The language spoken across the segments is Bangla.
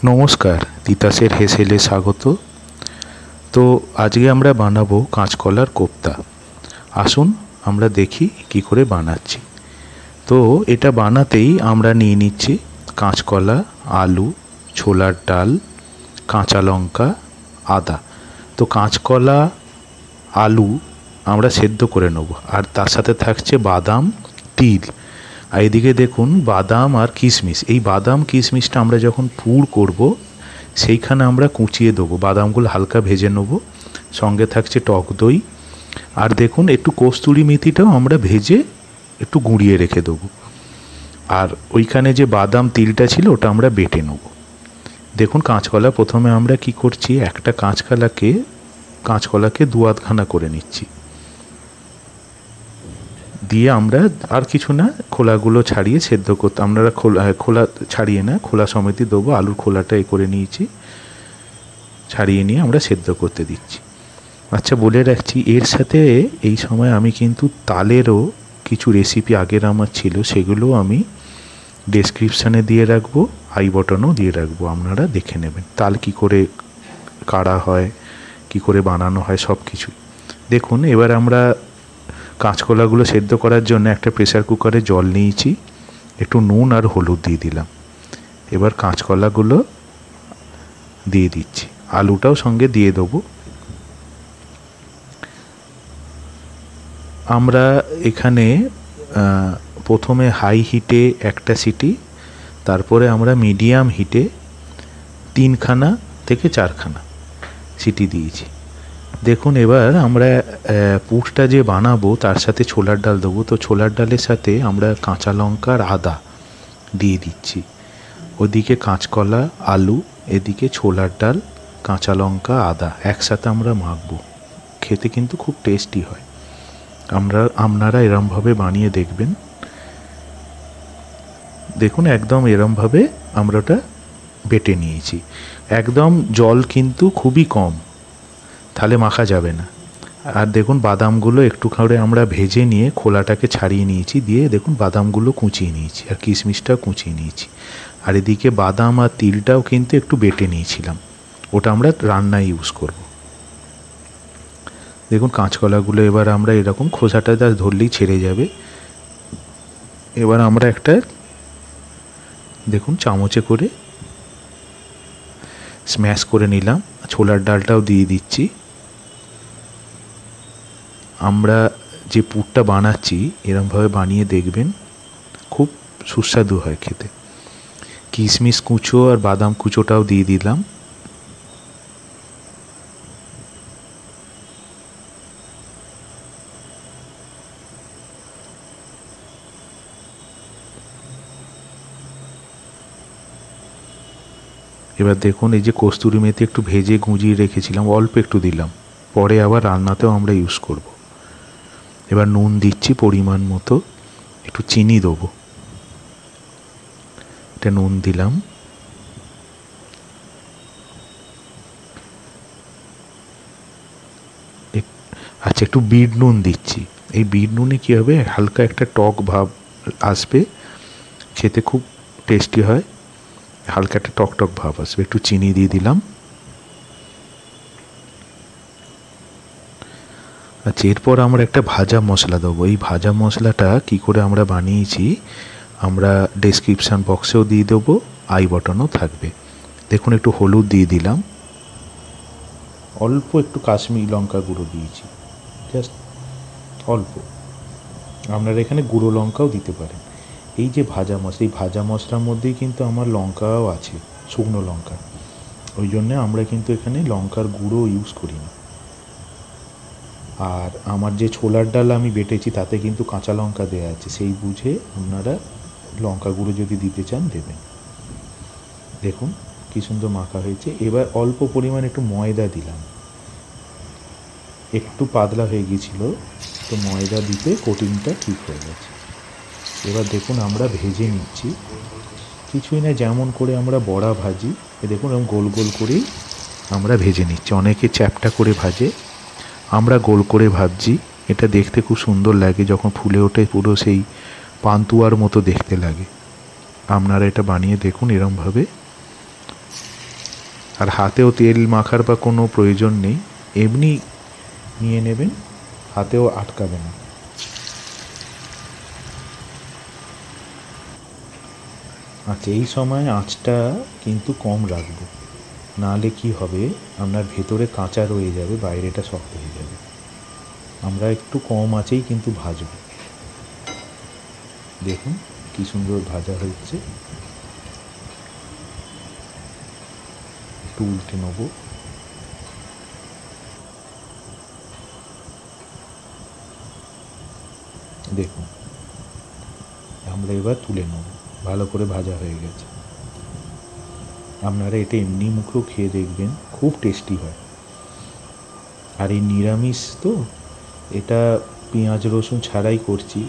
নমস্কার, তিতাসের হেসেলে স্বাগত। তো আজকে আমরা বানাবো কাঁচকলার কোপ্তা। আসুন আমরা দেখি কি করে বানাচ্ছি। তো এটা বানাতেই আমরা নিয়ে নিচ্ছি কাঁচকলা, আলু, ছোলার ডাল, কাঁচা লঙ্কা, আদা। তো কাঁচকলা, আলু আমরা সেদ্ধ করে নেব, আর তার সাথে থাকছে বাদাম, তিল। আর এদিকে দেখুন বাদাম আর কিশমিশ। এই বাদাম কিশমিশটা আমরা যখন পুর করব সেইখানে আমরা কুচিয়ে দেবো। বাদামগুলো হালকা ভেজে নেব, সঙ্গে থাকছে টক দই, আর দেখুন একটু কস্তুরি মেথিটাও আমরা ভেজে একটু গুঁড়িয়ে রেখে দেবো। আর ওইখানে যে বাদাম তিলটা ছিল ওটা আমরা বেটে নেব। দেখুন কাঁচকলা প্রথমে আমরা কি করছি, একটা কাঁচকলাকে দু আধখানা করে নিচ্ছি, দিয়ে আমরা আর কিছু না, খোলাগুলো ছাড়িয়ে সেদ্ধ করতে, আমরা খোলা ছাড়িয়ে না, খোলা সমেতই দেবো। আলুর খোলাটা করে নিয়েছি, ছাড়িয়ে নিয়ে আমরা সেদ্ধ করতে দিচ্ছি। আচ্ছা, বলে রাখছি এর সাথে এই সময় আমি কিন্তু তালেরও কিছু রেসিপি আগের আমার ছিল, সেগুলো আমি ডেসক্রিপশানে দিয়ে রাখবো, আই বটনও দিয়ে রাখবো, আপনারা দেখে নেবেন তাল কি করে কাড়া হয়, কি করে বানানো হয় সব কিছুই। দেখুন এবার আমরা কাঁচকলাগুলো সেদ্ধ করার জন্য একটা প্রেসার কুকারে জল নিয়েছি, একটু নুন আর হলুদ দিয়ে দিলাম। এবার কাঁচকলাগুলো দিয়ে দিচ্ছি, আলুটাও সঙ্গে দিয়ে দেবো। আমরা এখানে প্রথমে হাই হিটে একটা সিটি, তারপরে আমরা মিডিয়াম হিটে 3খানা থেকে 4খানা সিটি দিয়েছি। দেখুন এবার আমরা পুরটা যে বানাবো তার সাথে ছোলার ডাল দেবো। তো ছোলার ডালের সাথে আমরা কাঁচা লঙ্কা আর আদা দিয়ে দিচ্ছি। ওদিকে কাঁচকলা, আলু, এদিকে ছোলার ডাল, কাঁচা লঙ্কা, আদা একসাথে আমরা মাখবো। খেতে কিন্তু খুব টেস্টি হয়। আপনারা এরমভাবে বানিয়ে দেখবেন। দেখুন একদম এরমভাবে আমরা ওটা বেটে নিয়েছি। একদম জল কিন্তু খুবই কম, তাহলে মাখা যাবে না। আর দেখুন বাদামগুলো একটু করে আমরা ভেজে নিয়ে খোলাটাকে ছাড়িয়ে নিয়েছি, দিয়ে দেখুন বাদামগুলো কুচিয়ে নিয়েছি, আর কিশমিশটাও কুচিয়ে নিয়েছি। আর এদিকে বাদাম আর তিলটাও কিন্তু একটু বেটে নিয়েছিলাম, ওটা আমরা রান্নায় ইউজ করব। দেখুন কাঁচকলাগুলো এবার আমরা এরকম খোসাটা যা ধরলেই ছেড়ে যাবে। এবার আমরা একটা দেখুন চামচে করে স্ম্যাশ করে নিলাম। ছোলার ডালটাও দিয়ে দিচ্ছি। আমরা যে পুরটা বানাচ্ছি এরমভাবে বানিয়ে দেখবেন, খুব সুস্বাদু হয় খেতে। কিশমিশ কুচো আর বাদাম কুচোটাও দিয়ে দিলাম। এবার দেখুন এই যে কস্তুরি মেথি একটু ভেজে গুঁজিয়ে রেখেছিলাম, অল্প একটু দিলাম, পরে আবার রান্নাতেও আমরা ইউজ করব। এবার নুন দিচ্ছি পরিমাণ মতো, একটু চিনি দেবো, এটা নুন দিলাম। আচ্ছা, একটু বিট নুন দিচ্ছি। এই বিট নুনে কী হবে, হালকা একটা টক ভাব আসবে, খেতে খুব টেস্টি হয়, হালকা একটা টক টক ভাব আসবে। একটু চিনি দিয়ে দিলাম। আচ্ছা, এরপর আমরা একটা ভাজা মশলা দেবো। এই ভাজা মশলাটা কি করে আমরা বানিয়েছি আমরা ডেসক্রিপশান বক্সেও দিয়ে দেবো, আই বটনও থাকবে। দেখুন একটু হলুদ দিয়ে দিলাম, অল্প একটু কাশ্মীরি লঙ্কা গুঁড়ো দিয়েছি, জাস্ট অল্প। আপনারা এখানে গুঁড়ো লঙ্কাও দিতে পারেন। এই যে ভাজা মশলা, এই ভাজা মশলার মধ্যেই কিন্তু আমার লঙ্কাও আছে, শুকনো লঙ্কা, ওই জন্যে আমরা কিন্তু এখানে লঙ্কার গুঁড়ো ইউজ করি না। আর আমার যে ছোলার ডাল আমি বেটেছি তাতে কিন্তু কাঁচা লঙ্কা দেওয়া আছে, সেই বুঝে আপনারা লঙ্কা গুঁড়ো যদি দিতে চান দেবেন। দেখুন কি সুন্দর মাখা হয়েছে। এবার অল্প পরিমাণ একটু ময়দা দিলাম, একটু পাতলা হয়ে গিয়েছিল, তো ময়দা দিতে কোটিংটা ঠিক হয়ে গেছে। এবার দেখুন আমরা ভেজে নিচ্ছি, কিছুই না, যেমন করে আমরা বড়া ভাজি, দেখুন এরকম গোল গোল করেই আমরা ভেজে নিচ্ছি। অনেকে চ্যাপ্টা করে ভাজে, আমরা গোল করে ভাজছি। এটা দেখতে খুব সুন্দর লাগে, যখন ফুলে ওঠে পুরো সেই পান্তুয়ার মতো দেখতে লাগে। আপনারা এটা বানিয়ে দেখুন এরমভাবে। আর হাতেও তেল মাখার বা কোনো প্রয়োজন নেই, এমনি নিয়ে নেবেন, হাতেও আটকাবে না। আচ্ছা, এই সময় আঁচটা কিন্তু কম রাখবো, নাহলে কি হবে, আপনার ভেতরে কাঁচা রয়ে যাবে, বাইরেটা শক্ত হয়ে যাবে। আমরা একটু কম আঁচেই কিন্তু ভাজবো। দেখুন কি সুন্দর ভাজা হচ্ছে। একটু উল্টে নেব। দেখুন আমরা এবার তুলে নেব, ভালো করে ভাজা হয়ে গেছে। আপনারা এটা এমনি মুখেও খেয়ে দেখবেন, খুব টেস্টি হয়। আর এই নিরামিষ তো, এটা পেঁয়াজ রসুন ছাড়াই করছি,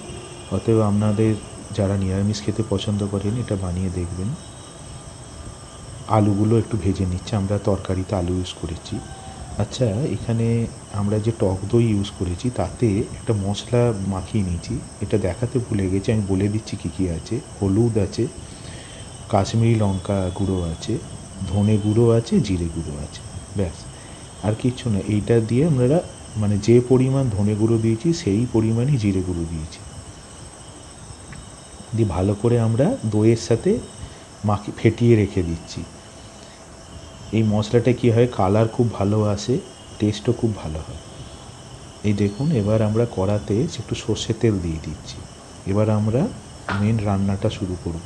অতএব আপনাদের যারা নিরামিষ খেতে পছন্দ করেন এটা বানিয়ে দেখবেন। আলুগুলো একটু ভেজে নিচ্ছে, আমরা তরকারিতে আলু ইউজ করেছি। আচ্ছা, এখানে আমরা যে টক দই ইউজ করেছি তাতে একটা মশলা মাখিয়ে নিয়েছি, এটা দেখাতে ভুলে গেছি, আমি বলে দিচ্ছি কী কী আছে। হলুদ আছে, কাশ্মীরি লঙ্কা গুঁড়ো আছে, ধনে গুঁড়ো আছে, জিরে গুঁড়ো আছে, ব্যাস আর কিচ্ছু না। এইটা দিয়ে আমরা মানে যে পরিমাণ ধনে গুঁড়ো দিয়েছি সেই পরিমাণই জিরে গুঁড়ো দিয়েছি, দিয়ে ভালো করে আমরা দইয়ের সাথে ফেটিয়ে রেখে দিচ্ছি। এই মশলাটা কী হয়, কালার খুব ভালো আসে, টেস্টও খুব ভালো হয়। এই দেখুন, এবার আমরা কড়াতে একটু সর্ষের তেল দিয়ে দিচ্ছি। এবার আমরা মেন রান্নাটা শুরু করব।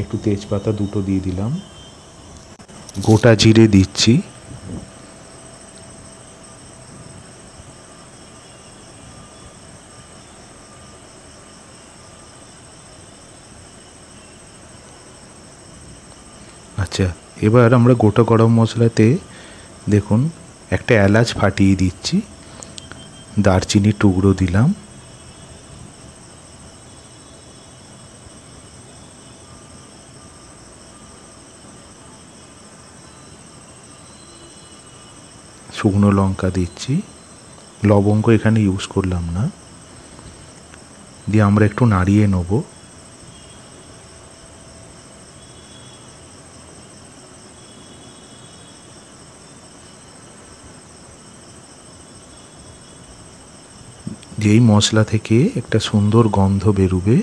একটু তেজপাতা দুটো দিয়ে দিলাম, গোটা জিরে দিচ্ছি, আচ্ছা এবার আমরা গোটা গরম মশলাতে দেখুন একটা এলাচ ফাটিয়ে দিচ্ছি, দারচিনির টুকরো দিলাম, শুকনো লঙ্কা দিচ্ছি, লবঙ্গ এখানে ইউজ করলাম না, দিয়ে আমরা একটু নাড়িয়ে নেব। যেই মশলা থেকে একটা সুন্দর গন্ধ বেরোবে,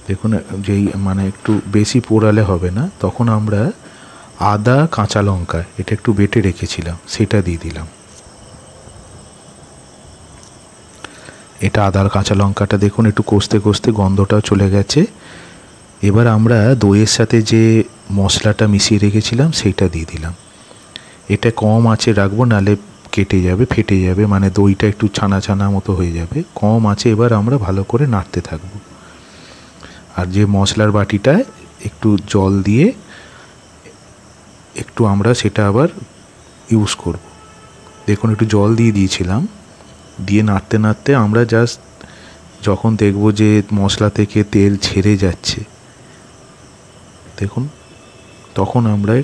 দেখুন যেই মানে একটু বেশি পোড়ালে হবে না, তখন আমরা আদা কাঁচা লঙ্কা এটা একটু বেটে রেখেছিলাম সেটা দিয়ে দিলাম। এটা আদার কাঁচা লঙ্কাটা দেখুন একটু কষতে কষতে গন্ধটাও চলে গেছে। এবার আমরা দইয়ের সাথে যে মশলাটা মিশিয়ে রেখেছিলাম সেইটা দিয়ে দিলাম। এটা কম আঁচে রাখবো, নাহলে কেটে যাবে, ফেটে যাবে, মানে দইটা একটু ছানা ছানা মতো হয়ে যাবে। কম আঁচে এবার আমরা ভালো করে নাড়তে থাকবো। আর যে মশলার বাটিটায় একটু জল দিয়ে একটু আমরা সেটা আবার ইউজ করব। দেখুন একটু জল দিয়ে দিয়েছিলাম, দিয়ে নাড়তে নাড়তে আমরা জাস্ট যখন দেখব যে মশলা থেকে তেল ছেড়ে যাচ্ছে, দেখুন তখন আমরা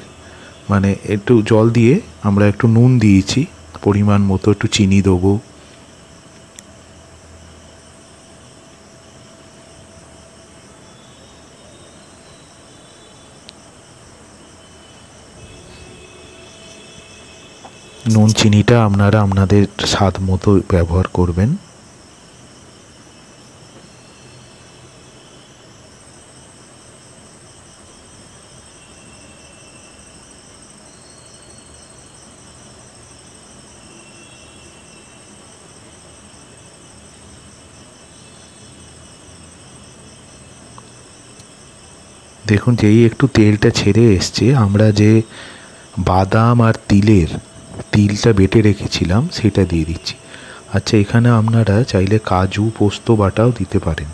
মানে একটু জল দিয়ে আমরা একটু নুন দিয়েছি পরিমাণ মতো, একটু চিনি দেবো, নুন চিনিটা আপনারা আপনাদের স্বাদ মতো ব্যবহার করবেন। দেখুন যেই একটু তেলটা ছেড়ে এসছে, আমরা যে বাদাম আর তিলটা বেটে রেখেছিলাম সেটা দিয়ে দিচ্ছি। আচ্ছা, এখানে আপনারা চাইলে কাজু পোস্ত বাটাও দিতে পারেন,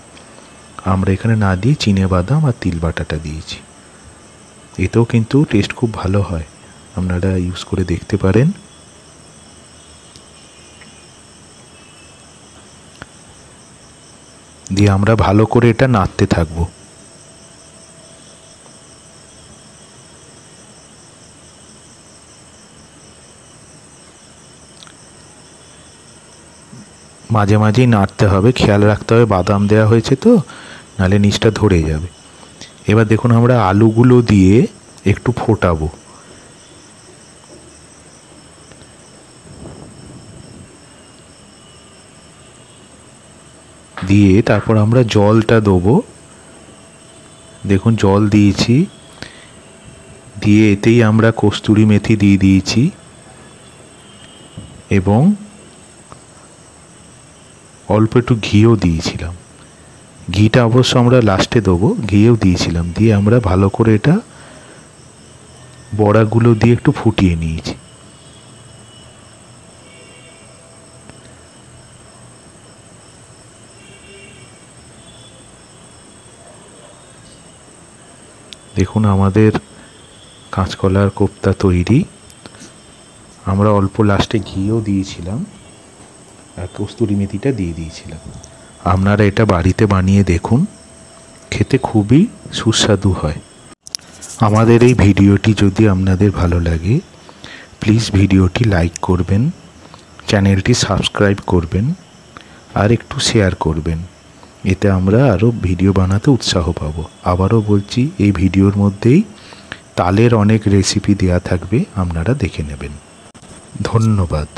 আমরা এখানে না দিয়ে চিনে বাদাম আর তিল বাটাটা দিয়েছি। এতেও কিন্তু টেস্ট খুব ভালো হয়, আপনারা ইউজ করে দেখতে পারেন। দিয়ে আমরা ভালো করে এটা নাড়তে থাকবো। মাঝে মাঝেই নাড়তে হবে, খেয়াল রাখতে হবে বাদাম দেওয়া হয়েছে তো, নাহলে নিচটা ধরে যাবে। এবার দেখুন আমরা আলুগুলো দিয়ে একটু ফোটাবো। দিয়ে তারপর আমরা জলটা দেবো। দেখুন জল দিয়েছি, দিয়ে এতেই আমরা কস্তুরি মেথি দিয়ে দিয়েছি এবং অল্প একটু ঘিও দিয়েছিলাম। ঘিটা অবশ্য আমরা লাস্টে দেবো, ঘিও দিয়েছিলাম। দিয়ে আমরা ভালো করে এটা বড়াগুলো দিয়ে একটু ফুটিয়ে নিয়েছি। দেখুন আমাদের কাঁচকলার কোপ্তা তৈরি। আমরা অল্প লাস্টে ঘিও দিয়েছিলাম আর কস্তুরি মেথিটা দিয়ে দিয়েছিলাম। আপনারা এটা বাড়িতে বানিয়ে দেখুন, খেতে খুবই সুস্বাদু হয়। আমাদের এই ভিডিওটি যদি আপনাদের ভালো লাগে, প্লিজ ভিডিওটি লাইক করবেন, চ্যানেলটি সাবস্ক্রাইব করবেন আর একটু শেয়ার করবেন। এতে আমরা আরও ভিডিও বানাতে উৎসাহ পাবো। আবারও বলছি, এই ভিডিওর মধ্যেই তালের অনেক রেসিপি দেওয়া থাকবে, আপনারা দেখে নেবেন। ধন্যবাদ।